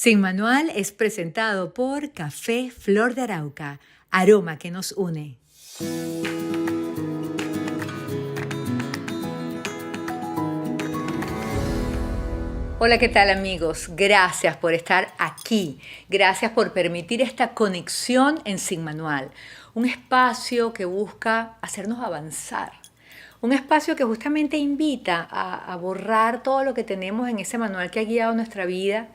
Sin Manual es presentado por Café Flor de Arauca, aroma que nos une. Hola, ¿qué tal amigos? Gracias por estar aquí. Gracias por permitir esta conexión en Sin Manual. Un espacio que busca hacernos avanzar. Un espacio que justamente invita a borrar todo lo que tenemos en ese manual que ha guiado nuestra vida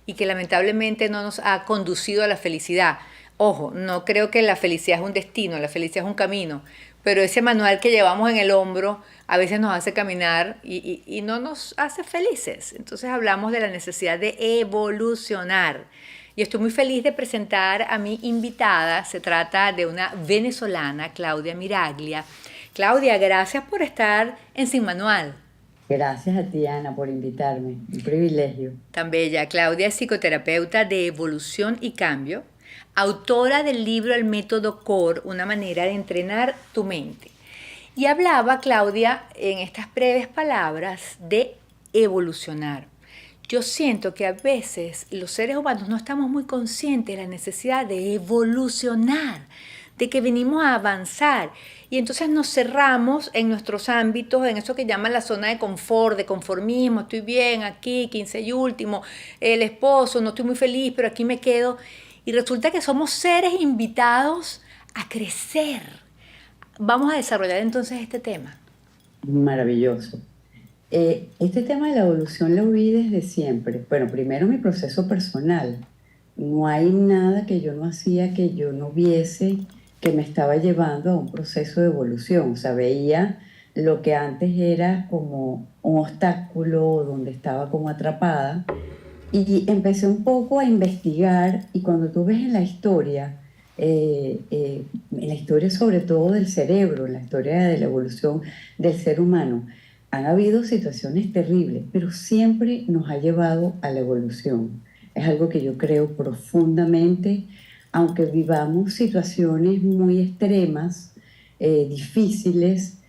y que lamentablemente no nos ha conducido a la felicidad. Ojo, no creo que la felicidad es un destino, la felicidad es un camino, pero ese manual que llevamos en el hombro a veces nos hace caminar y no nos hace felices. Entonces hablamos de la necesidad de evolucionar. Y estoy muy feliz de presentar a mi invitada. Se trata de una venezolana, Claudia Miraglia. Claudia, gracias por estar en Sin Manual. Gracias a ti, Ana, por invitarme. Un privilegio. Tan bella. Claudia es psicoterapeuta de evolución y cambio, autora del libro El método CORE, una manera de entrenar tu mente. Y hablaba, Claudia, en estas breves palabras de evolucionar. Yo siento que a veces los seres humanos no estamos muy conscientes de la necesidad de evolucionar, de que venimos a avanzar. Y entonces nos cerramos en nuestros ámbitos, en eso que llaman la zona de confort, de conformismo. Estoy bien aquí, 15 y último, el esposo, no estoy muy feliz, pero aquí me quedo. Y resulta que somos seres invitados a crecer. Vamos a desarrollar entonces este tema. Maravilloso. Este tema de la evolución lo vi desde siempre. Bueno, primero mi proceso personal. No hay nada que yo no hacía que yo no viese que me estaba llevando a un proceso de evolución. O sea, veía lo que antes era como un obstáculo donde estaba como atrapada. Y empecé un poco a investigar y cuando tú ves en la historia sobre todo del cerebro, en la historia de la evolución del ser humano, han habido situaciones terribles, pero siempre nos ha llevado a la evolución. Es algo que yo creo profundamente, aunque vivamos situaciones muy extremas, difíciles,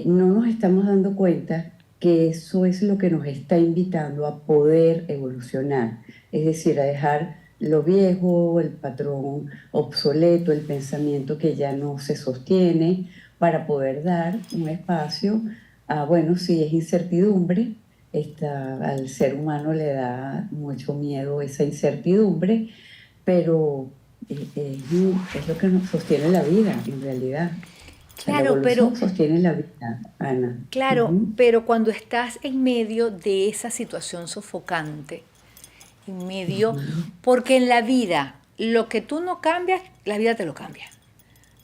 no nos estamos dando cuenta que eso es lo que nos está invitando a poder evolucionar, es decir, a dejar lo viejo, el patrón obsoleto, el pensamiento que ya no se sostiene, para poder dar un espacio a, bueno, si es incertidumbre, al ser humano le da mucho miedo esa incertidumbre, pero es lo que nos sostiene la vida en realidad. O sea, la Claro, evolución sostiene la vida, Ana. Ujú. pero cuando estás en medio de esa situación sofocante, en medio, Ujú. porque en la vida lo que tú no cambias, la vida te lo cambia.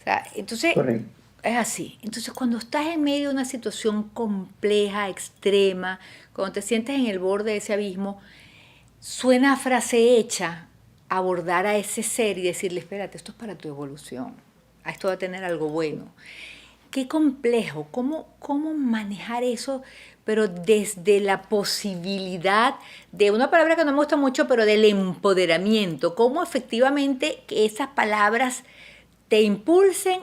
O sea, entonces Correcto. es así. Entonces cuando estás en medio de una situación compleja, extrema, cuando te sientes en el borde de ese abismo, suena a frase hecha abordar a ese ser y decirle, espérate, esto es para tu evolución, a esto va a tener algo bueno. Qué complejo, cómo manejar eso, pero desde la posibilidad de una palabra que no me gusta mucho, pero del empoderamiento, cómo efectivamente que esas palabras te impulsen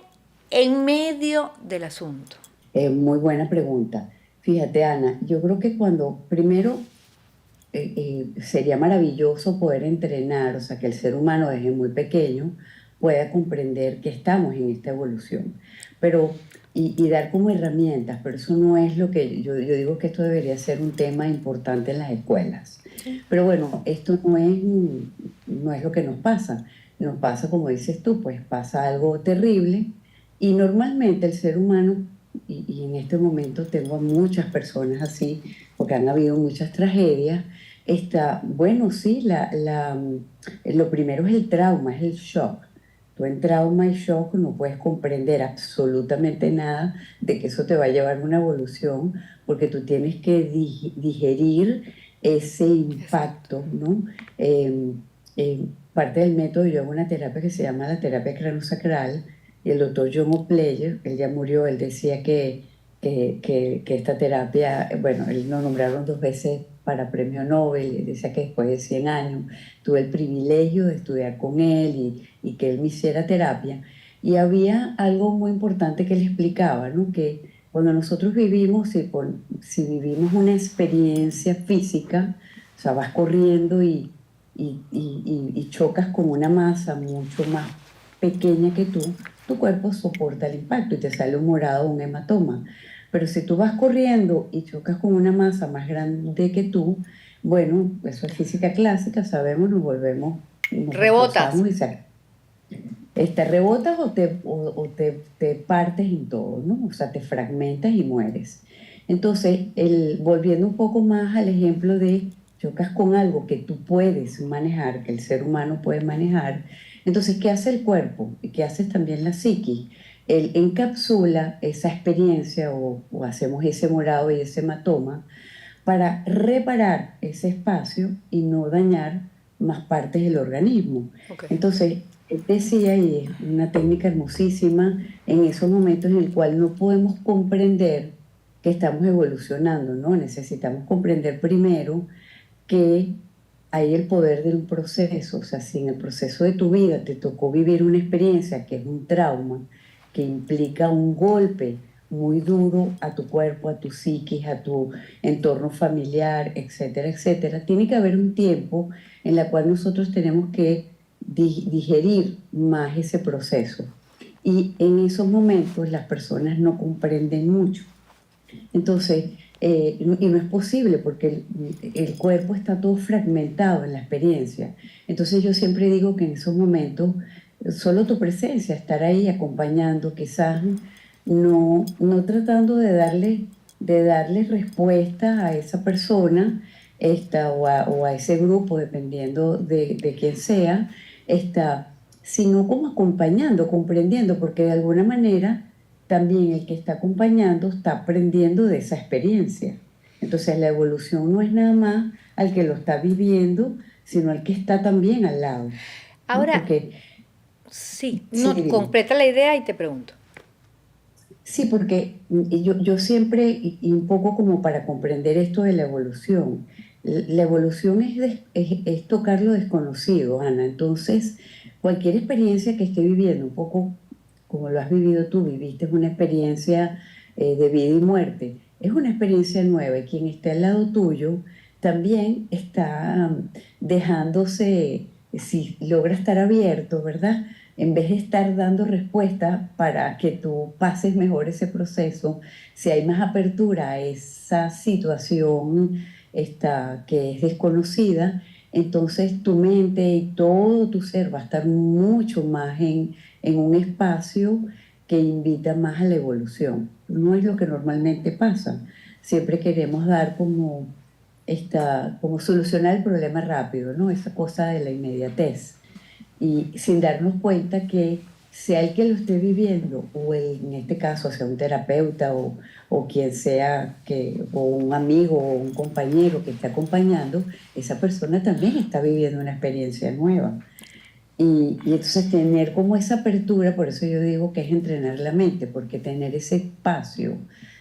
en medio del asunto. Muy buena pregunta. Fíjate, Ana, yo creo que cuando primero sería maravilloso poder entrenar, o sea, que el ser humano desde muy pequeño pueda comprender que estamos en esta evolución, pero y dar como herramientas, pero eso no es lo que yo digo que esto debería ser un tema importante en las escuelas. Pero bueno, esto no es lo que nos pasa. Nos pasa, como dices tú, pues pasa algo terrible y normalmente el ser humano, y en este momento tengo a muchas personas así, porque han habido muchas tragedias, bueno, sí, lo primero es el trauma, es el shock. Tú en trauma y shock no puedes comprender absolutamente nada de que eso te va a llevar a una evolución, porque tú tienes que digerir ese Exacto. impacto, ¿no? Parte del método, yo hago una terapia que se llama la terapia craneosacral, y el doctor John O'Pleyer, él ya murió, él decía que esta terapia, bueno, él lo nombraron 2 veces para premio Nobel, y decía que después de 100 años tuve el privilegio de estudiar con él y que él me hiciera terapia. Y había algo muy importante que él explicaba, ¿no? Que cuando nosotros vivimos, si vivimos una experiencia física, o sea, vas corriendo y chocas con una masa mucho más pequeña que tú, tu cuerpo soporta el impacto y te sale un morado o un hematoma. Pero si tú vas corriendo y chocas con una masa más grande que tú, bueno, eso es física clásica, sabemos, nos volvemos, nos Rebotas. destrozamos y rebotas te partes en todo, ¿no? O sea, te fragmentas y mueres. Entonces, volviendo un poco más al ejemplo de chocas con algo que tú puedes manejar, que el ser humano puede manejar, entonces, ¿qué hace el cuerpo? ¿Y qué hace también la psiquis? Él encapsula esa experiencia o hacemos ese morado y ese hematoma para reparar ese espacio y no dañar más partes del organismo. Ok. Entonces, él decía, y es una técnica hermosísima, en esos momentos en el cual no podemos comprender que estamos evolucionando, ¿no? Necesitamos comprender primero que hay el poder de un proceso, o sea, si en el proceso de tu vida te tocó vivir una experiencia que es un trauma, que implica un golpe muy duro a tu cuerpo, a tu psiquis, a tu entorno familiar, etcétera, etcétera, tiene que haber un tiempo en la cual nosotros tenemos que digerir más ese proceso. Y en esos momentos las personas no comprenden mucho. Entonces, y no es posible porque el cuerpo está todo fragmentado en la experiencia. Entonces yo siempre digo que en esos momentos solo tu presencia, estar ahí acompañando, quizás no tratando de darle respuesta a esa persona o a ese grupo, dependiendo de quién sea, sino como acompañando, comprendiendo, porque de alguna manera también el que está acompañando está aprendiendo de esa experiencia. Entonces la evolución no es nada más al que lo está viviendo, sino al que está también al lado, ¿no? Ahora, Porque, sí, sí, no, dime. completa la idea y te pregunto. Sí, porque yo siempre, y un poco como para comprender esto de la evolución, la evolución es tocar lo desconocido, Ana. Entonces, cualquier experiencia que esté viviendo, un poco como lo has vivido tú, viviste una experiencia de vida y muerte, es una experiencia nueva y quien esté al lado tuyo también está dejándose, si logra estar abierto, ¿verdad? En vez de estar dando respuesta para que tú pases mejor ese proceso, si hay más apertura a esa situación que es desconocida, entonces tu mente y todo tu ser va a estar mucho más en un espacio que invita más a la evolución. No es lo que normalmente pasa. Siempre queremos dar como solucionar el problema rápido, ¿no? Esa cosa de la inmediatez y sin darnos cuenta que sea el que lo esté viviendo, en este caso sea un terapeuta o quien sea, o un amigo o un compañero que esté acompañando, esa persona también está viviendo una experiencia nueva. Y entonces tener como esa apertura, por eso yo digo que es entrenar la mente, porque tener ese espacio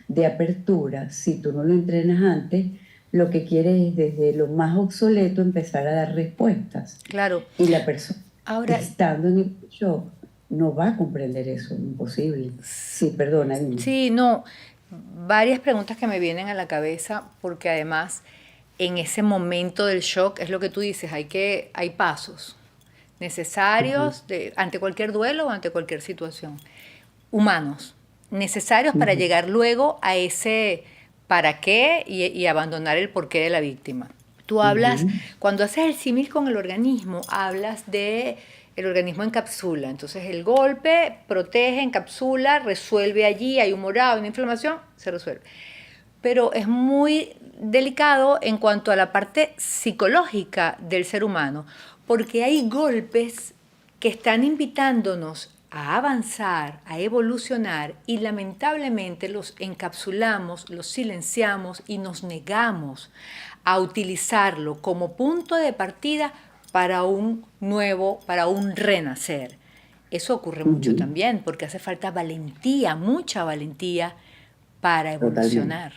de apertura, si tú no lo entrenas antes, lo que quieres es desde lo más obsoleto empezar a dar respuestas. Claro. Y la persona Ahora, estando en el shock no va a comprender eso, imposible. Sí, perdona, dime. sí, no, varias preguntas que me vienen a la cabeza porque además en ese momento del shock es lo que tú dices, hay pasos Ujú, necesarios ante cualquier duelo o ante cualquier situación, humanos, necesarios para ujú, llegar luego a ese para qué y abandonar el porqué de la víctima. Tú hablas, ujú, cuando haces el símil con el organismo, hablas de el organismo encapsula. Entonces el golpe protege, encapsula, resuelve allí, hay un morado, hay una inflamación, se resuelve. Pero es muy delicado en cuanto a la parte psicológica del ser humano, porque hay golpes que están invitándonos a avanzar, a evolucionar y lamentablemente los encapsulamos, los silenciamos y nos negamos a utilizarlo como punto de partida para un nuevo, para un renacer. Eso ocurre mucho ujú. también porque hace falta valentía, mucha valentía para Totalmente. evolucionar.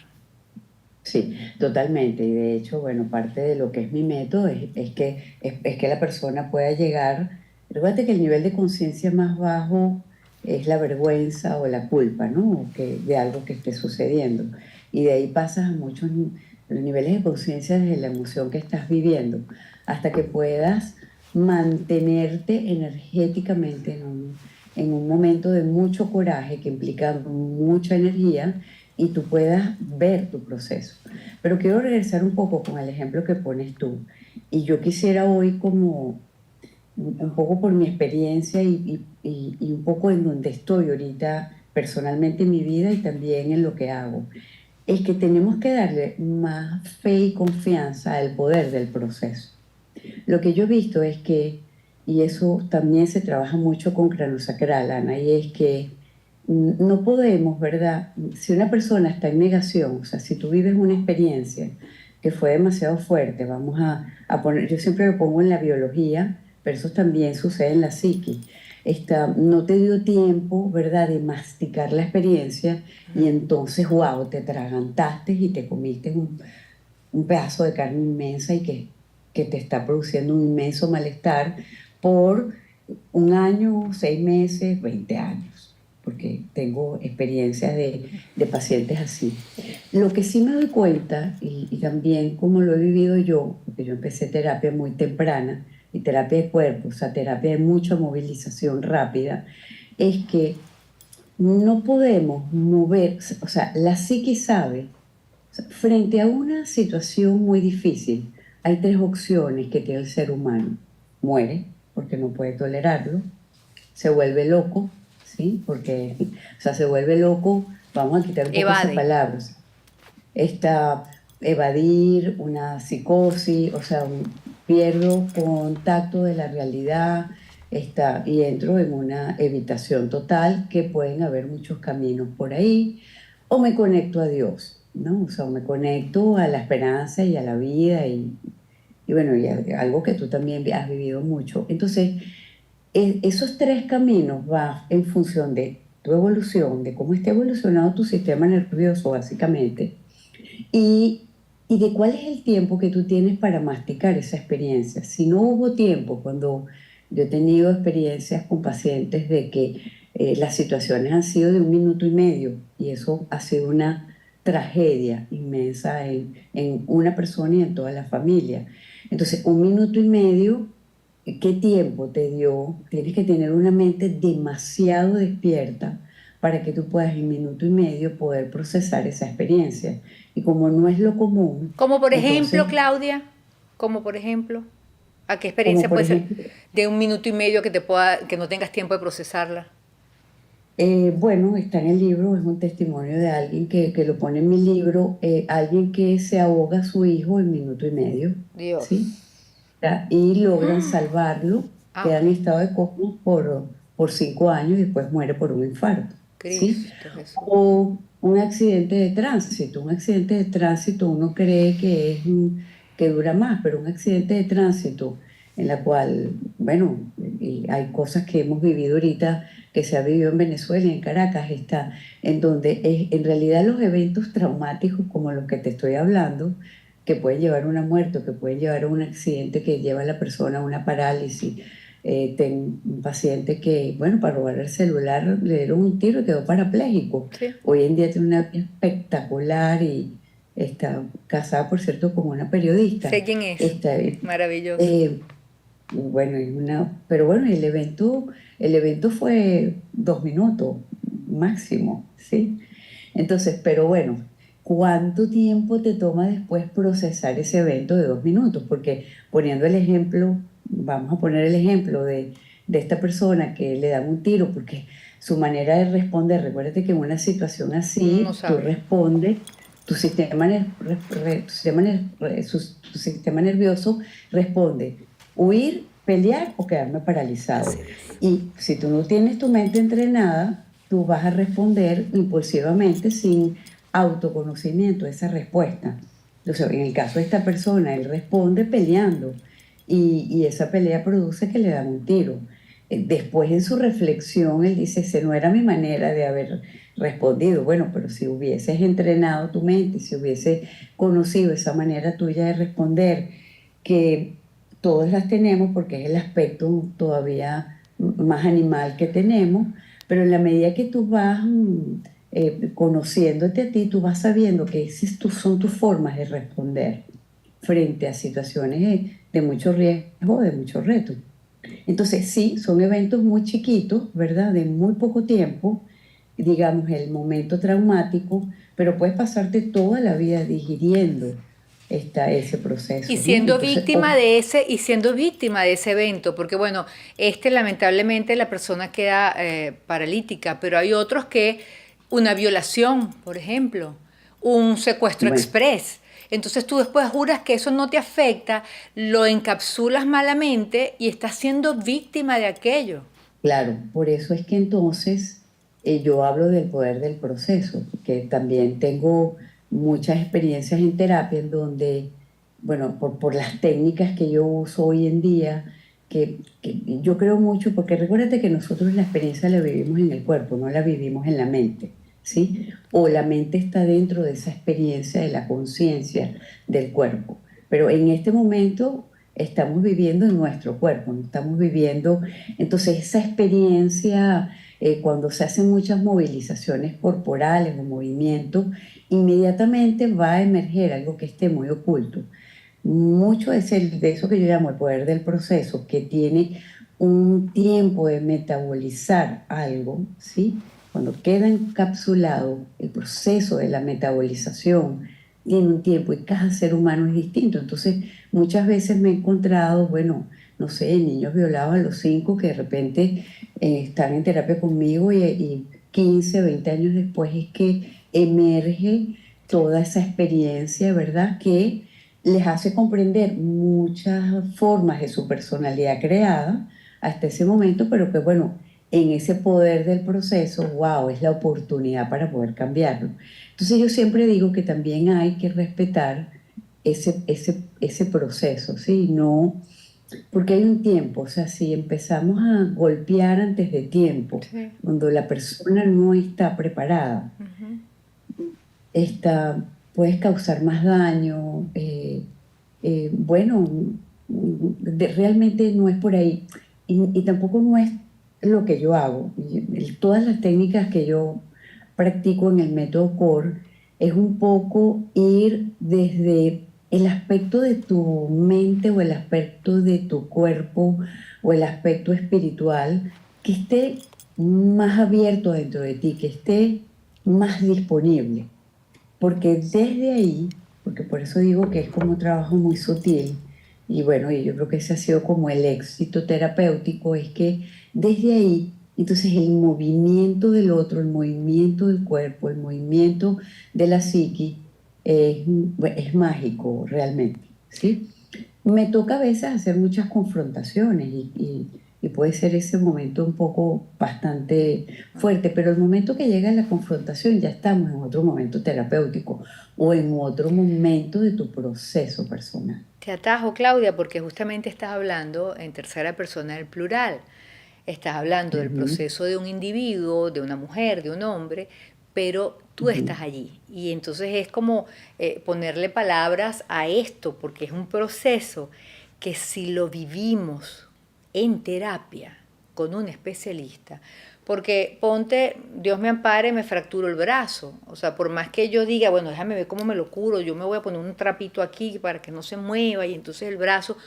Sí, totalmente. Y de hecho, bueno, parte de lo que es mi método es que la persona pueda llegar. Recuerda que el nivel de conciencia más bajo es la vergüenza o la culpa, ¿no? De algo que esté sucediendo. Y de ahí pasas a muchos niveles de conciencia desde la emoción que estás viviendo. hasta que puedas mantenerte energéticamente en un momento de mucho coraje que implica mucha energía y tú puedas ver tu proceso. Pero quiero regresar un poco con el ejemplo que pones tú. Y yo quisiera hoy como un poco por mi experiencia y un poco en donde estoy ahorita personalmente en mi vida y también en lo que hago, es que tenemos que darle más fe y confianza al poder del proceso. Lo que yo he visto es que, y eso también se trabaja mucho con craneosacral, Ana, y es que no podemos, ¿verdad? Si una persona está en negación, o sea, si tú vives una experiencia que fue demasiado fuerte, vamos a poner, yo siempre lo pongo en la biología, pero eso también sucede en la psique. No te dio tiempo, ¿verdad?, de masticar la experiencia y entonces, wow, te atragantaste y te comiste un pedazo de carne inmensa y que te está produciendo un inmenso malestar por un año, 6 meses, 20 años, porque tengo experiencias de pacientes así. Lo que sí me doy cuenta, y también como lo he vivido yo, porque yo empecé terapia muy temprana, y terapia de cuerpo, o sea, terapia de mucha movilización rápida, es que no podemos mover, o sea, la psique sabe sea, frente a una situación muy difícil, hay tres opciones que tiene el ser humano. Muere, porque no puede tolerarlo, se vuelve loco, ¿sí? Porque, o sea, se vuelve loco, vamos a quitar un poco esa Evade. palabra, o sea, está evadir, una psicosis, o sea, pierdo contacto de la realidad, y entro en una evitación total, que pueden haber muchos caminos por ahí, o me conecto a Dios, ¿no? O sea, o me conecto a la esperanza y a la vida y bueno, algo que tú también has vivido mucho. Entonces, esos tres caminos van en función de tu evolución, de cómo está evolucionado tu sistema nervioso, básicamente, y, y de cuál es el tiempo que tú tienes para masticar esa experiencia. Si no hubo tiempo, cuando yo he tenido experiencias con pacientes de que las situaciones han sido de 1 minuto y medio y eso ha sido una tragedia inmensa en una persona y en toda la familia. Entonces, 1 minuto y medio, ¿qué tiempo te dio? Tienes que tener una mente demasiado despierta para que tú puedas en 1 minuto y medio poder procesar esa experiencia. Y como no es lo común, Como por ejemplo, entonces, Claudia, como por ejemplo, ¿a qué como experiencia por puede ser ejemplo, de 1 minuto y medio que te pueda, que no tengas tiempo de procesarla? bueno, está en el libro, es un testimonio de alguien que lo pone en mi libro, alguien que se ahoga a su hijo en 1 minuto y medio, ¿sí? Dios. ¿Ya? Y logran salvarlo, queda en Ay, estado de coma por 5 años y después muere por un infarto, ¿sí? Cristo Jesús. O un accidente de tránsito. Un accidente de tránsito uno cree que que dura más, pero un accidente de tránsito en la cual, bueno, y hay cosas que hemos vivido ahorita, que se ha vivido en Venezuela y en Caracas, está, en donde en realidad los eventos traumáticos como los que te estoy hablando, que pueden llevar a una muerte o que pueden llevar a un accidente que lleva a la persona a una parálisis. Tengo un paciente que, bueno, para robar el celular le dieron un tiro y quedó parapléjico. Sí. Hoy en día tiene una vida espectacular y está casada, por cierto, con una periodista. Sé quién es. Está, Maravilloso. eh, bueno, pero bueno, el evento fue 2 minutos máximo, ¿sí? Entonces, pero bueno, ¿cuánto tiempo te toma después procesar ese evento de 2 minutos? Porque poniendo el ejemplo, vamos a poner el ejemplo de esta persona que le dan un tiro, porque su manera de responder, recuérdate que en una situación Uno no así, tú sabe. respondes, tu sistema nervioso responde huir, pelear o quedarme paralizado. Así es. Y si tú no tienes tu mente entrenada, tú vas a responder impulsivamente sin autoconocimiento de esa respuesta. Entonces, en el caso de esta persona, él responde peleando y esa pelea produce que le dan un tiro. Después en su reflexión, él dice, esa no era mi manera de haber respondido. Bueno, pero si hubieses entrenado tu mente, si hubieses conocido esa manera tuya de responder, que todos las tenemos porque es el aspecto todavía más animal que tenemos, pero en la medida que tú vas conociéndote a ti, tú vas sabiendo que esas son tus formas de responder. frente a situaciones de mucho riesgo, de mucho reto. Entonces, sí, son eventos muy chiquitos, ¿verdad? De muy poco tiempo, digamos, el momento traumático, pero puedes pasarte toda la vida digiriendo ese Y proceso, ¿no? siendo Entonces, víctima de ese, y siendo víctima de ese evento, porque bueno, lamentablemente la persona queda paralítica, pero hay otros que una violación, por ejemplo, un secuestro bueno, express. Entonces tú después juras que eso no te afecta, lo encapsulas malamente y estás siendo víctima de aquello. claro, por eso es que entonces yo hablo del poder del proceso, que también tengo muchas experiencias en terapia en donde, bueno, por las técnicas que yo uso hoy en día, que yo creo mucho, porque recuérdate que nosotros la experiencia la vivimos en el cuerpo, no la vivimos en la mente, ¿sí? O la mente está dentro de esa experiencia de la conciencia del cuerpo. Pero en este momento estamos viviendo en nuestro cuerpo, no estamos viviendo entonces, esa experiencia, cuando se hacen muchas movilizaciones corporales o movimientos, inmediatamente va a emerger algo que esté muy oculto. Mucho de eso que yo llamo el poder del proceso, que tiene un tiempo de metabolizar algo, ¿sí? Cuando queda encapsulado, el proceso de la metabolización tiene un tiempo y cada ser humano es distinto. Entonces, muchas veces me he encontrado, bueno, no sé, niños violados a los 5 que de repente están en terapia conmigo y 15, 20 años después es que emerge toda esa experiencia, ¿verdad? Que les hace comprender muchas formas de su personalidad creada hasta ese momento, pero que bueno, en ese poder del proceso, wow, es la oportunidad para poder cambiarlo. Entonces yo siempre digo que también hay que respetar ese proceso, ¿sí? No, porque hay un tiempo, o sea, si empezamos a golpear antes de tiempo, Sí. cuando la persona no está preparada, puedes causar más daño. Bueno, realmente no es por ahí. Y tampoco no es lo que yo hago. Todas las técnicas que yo practico en el método CORE es un poco ir desde el aspecto de tu mente o el aspecto de tu cuerpo o el aspecto espiritual que esté más abierto dentro de ti, que esté más disponible. Porque desde ahí, porque por eso digo que es como un trabajo muy sutil, y bueno, y yo creo que ese ha sido como el éxito terapéutico, es que desde ahí, entonces el movimiento del otro, el movimiento del cuerpo, el movimiento de la psiqui, es mágico realmente, ¿sí? Me toca a veces hacer muchas confrontaciones y puede ser ese momento un poco bastante fuerte, pero el momento que llega la confrontación ya estamos en otro momento terapéutico o en otro momento de tu proceso personal. Te atajo, Claudia, porque justamente estás hablando en tercera persona del plural. Estás hablando del Ujú, proceso de un individuo, de una mujer, de un hombre, pero tú ujú. estás allí. Y entonces es como ponerle palabras a esto, porque es un proceso que si lo vivimos en terapia con un especialista, porque ponte, Dios me ampare, me fracturo el brazo. O sea, por más que yo diga, bueno, déjame ver cómo me lo curo, yo me voy a poner un trapito aquí para que no se mueva y entonces el brazo,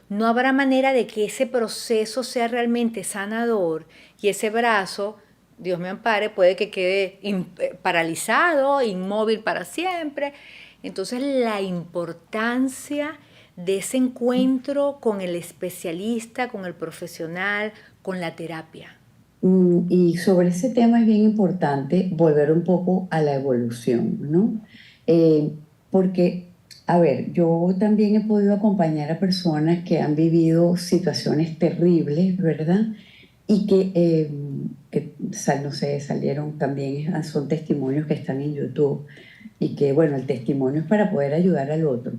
no habrá manera de que ese proceso sea realmente sanador y ese brazo, Dios me ampare, puede que quede paralizado, inmóvil para siempre. Entonces la importancia de ese encuentro con el especialista, con el profesional, con la terapia. Y sobre ese tema es bien importante volver un poco a la evolución, ¿no? Porque, a ver, yo también he podido acompañar a personas que han vivido situaciones terribles, ¿verdad? Y no sé, salieron también, son testimonios que están en YouTube y que, bueno, el testimonio es para poder ayudar al otro,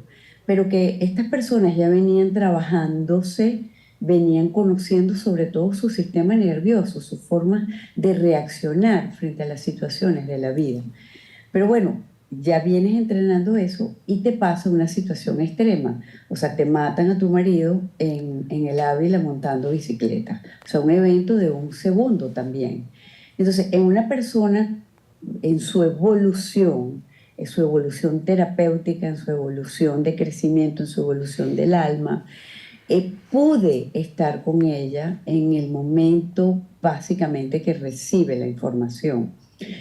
pero que estas personas ya venían trabajándose, venían conociendo sobre todo su sistema nervioso, su forma de reaccionar frente a las situaciones de la vida. Pero bueno, ya vienes entrenando eso y te pasa una situación extrema. O sea, te matan a tu marido en el Ávila montando bicicleta. O sea, un evento de un segundo también. Entonces, en una persona, en su evolución, en su evolución terapéutica, en su evolución de crecimiento, en su evolución del alma. Pude estar con ella en el momento básicamente que recibe la información.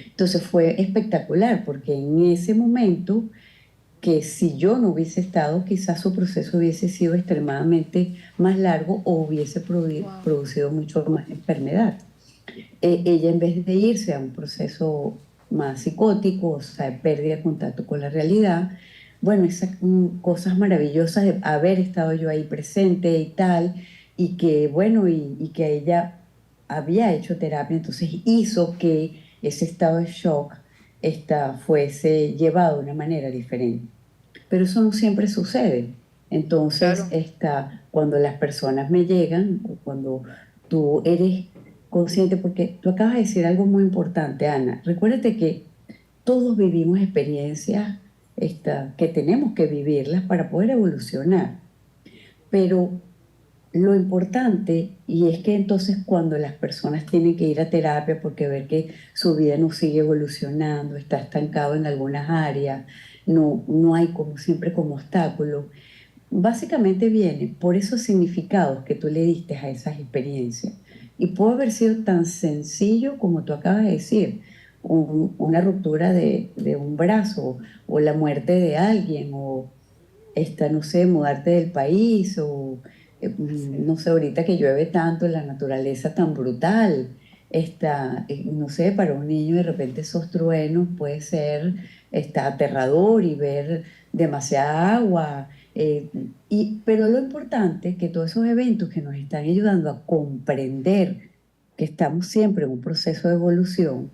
Entonces fue espectacular porque en ese momento que si yo no hubiese estado, quizás su proceso hubiese sido extremadamente más largo o hubiese Wow. producido mucho más enfermedad. Ella en vez de irse a un proceso más psicótico, o sea, de pérdida de contacto con la realidad, bueno, esas cosas maravillosas de haber estado yo ahí presente y tal, y que bueno, y que ella había hecho terapia, entonces hizo que ese estado de shock fuese llevado de una manera diferente. Pero eso no siempre sucede. Entonces, Claro. cuando las personas me llegan, o cuando tú eres consciente, porque tú acabas de decir algo muy importante, Ana. Recuérdate que todos vivimos experiencias que tenemos que vivirlas para poder evolucionar. Pero lo importante, y es que entonces cuando las personas tienen que ir a terapia porque ver que su vida no sigue evolucionando, está estancado en algunas áreas, no hay como siempre como obstáculo, básicamente viene por esos significados que tú le diste a esas experiencias. Y puede haber sido tan sencillo como tú acabas de decir, una ruptura de un brazo o la muerte de alguien o no sé, mudarte del país o, Así no sé, ahorita que llueve tanto, la naturaleza tan brutal, no sé, para un niño de repente esos truenos puede ser, aterrador y ver demasiada agua. Pero lo importante es que todos esos eventos que nos están ayudando a comprender que estamos siempre en un proceso de evolución,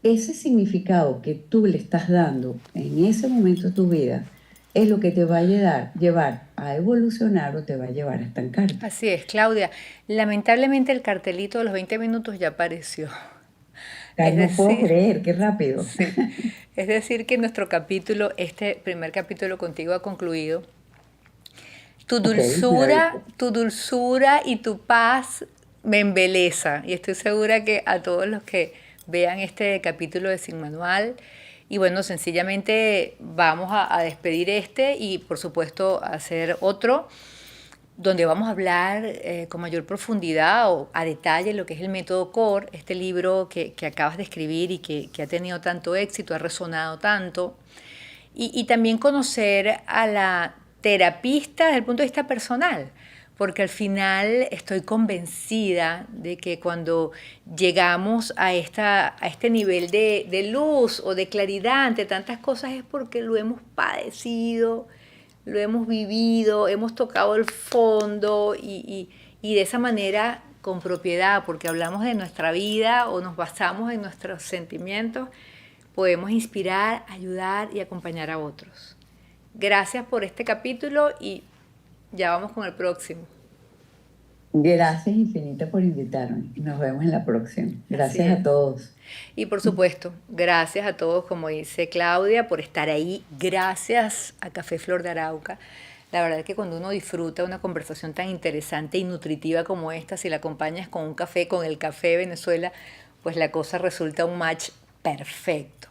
ese significado que tú le estás dando en ese momento de tu vida, es lo que te va a llevar a evolucionar o te va a llevar a estancarte. Así es, Claudia. Lamentablemente el cartelito de los 20 minutos ya apareció. Ay, Es no puedo decir, creer, qué rápido. sí. Es decir, que nuestro capítulo, este primer capítulo contigo ha concluido. Ok, maravilloso. Tu dulzura y tu paz me embeleza. Y estoy segura que a todos los que vean este capítulo de Sin Manual, y bueno, sencillamente vamos a despedir este y por supuesto a hacer otro donde vamos a hablar con mayor profundidad o a detalle lo que es el método CORE, este libro que acabas de escribir y que ha tenido tanto éxito, ha resonado tanto, y también conocer a la terapista desde el punto de vista personal, porque al final estoy convencida de que cuando llegamos a este nivel de luz o de claridad ante tantas cosas es porque lo hemos padecido, lo hemos vivido, hemos tocado el fondo y de esa manera con propiedad, porque hablamos de nuestra vida o nos basamos en nuestros sentimientos, podemos inspirar, ayudar y acompañar a otros. Gracias por este capítulo y ya vamos con el próximo. Gracias infinita por invitarme. Nos vemos en la próxima. Así Gracias es. a todos. Y por supuesto, gracias a todos, como dice Claudia, por estar ahí. Gracias a Café Flor de Arauca. La verdad es que cuando uno disfruta una conversación tan interesante y nutritiva como esta, si la acompañas con un café, con el café de Venezuela, pues la cosa resulta un match perfecto.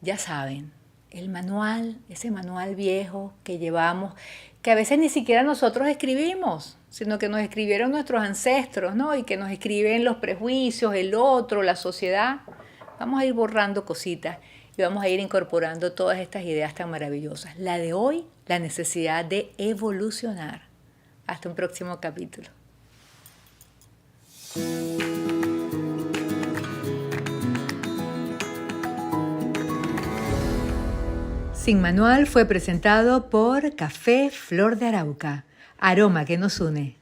Ya saben, el manual, ese manual viejo que llevamos, que a veces ni siquiera nosotros escribimos, sino que nos escribieron nuestros ancestros, ¿no? Y que nos escriben los prejuicios, el otro, la sociedad. Vamos a ir borrando cositas y vamos a ir incorporando todas estas ideas tan maravillosas. La de hoy, la necesidad de evolucionar. Hasta un próximo capítulo. Sin Manual fue presentado por Café Flor de Arauca, aroma que nos une.